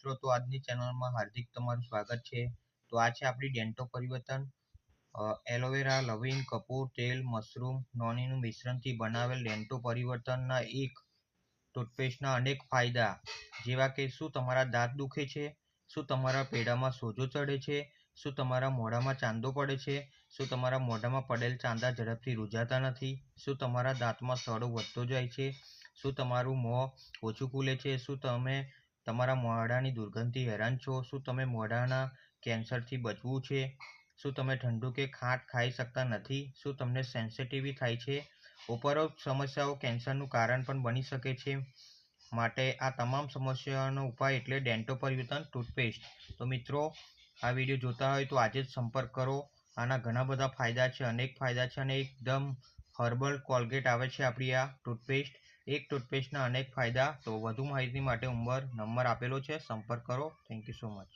મિત્રો, તો આજની ચેનલમાં હાર્દિક તમારું સ્વાગત છે। તો આ છે આપણી ડેન્ટો પરિવર્તન એલોવેરા, લવિંગ, કપૂર તેલ, મશરૂમ, નોનીનું મિશ્રણથી બનાવેલ ડેન્ટો પરિવર્તનના એક ટૂથપેસ્ટના અનેક ફાયદા, જેવા કે શું તમારા દાંત દુખે છે, શું તમારા પેડામાં સોજો ચડે છે, શું તમારા મોઢામાં ચાંદો પડે છે, શું તમારા મોઢામાં પડેલ ચાંદા ઝડપથી રૂજાતા નથી, શું તમારા દાંતમાં સડો વધતો જાય છે, શું તમારું મોં ઓછું ખુલે છે, શું તમે તમારા મોઢાની દુર્ગંધથી હેરાન છો, શું તમે મોઢાના કેન્સરથી બચવું છે, શું તમે ઠંડુ કે ખાંડ ખાઈ શકતા નથી, શું તમને સેન્સિટિવ થાય છે। ઉપરોક્ત સમસ્યાઓ કેન્સરનું કારણ પણ બની શકે છે, માટે આ તમામ સમસ્યાઓનો ઉપાય એટલે ડેન્ટો પરિવર્તન ટૂથપેસ્ટ। તો મિત્રો, આ વિડીયો જોતા હોય તો આજે જ સંપર્ક કરો। આના ઘણા બધા ફાયદા છે, અનેક ફાયદા છે, અને એકદમ હર્બલ કોલગેટ આવે છે આપણી આ ટૂથપેસ્ટ। એક ટૂથપેસ્ટના અનેક ફાયદા। તો વધુ માહિતી માટે નંબર આપેલો છે, સંપર્ક કરો। Thank you so much.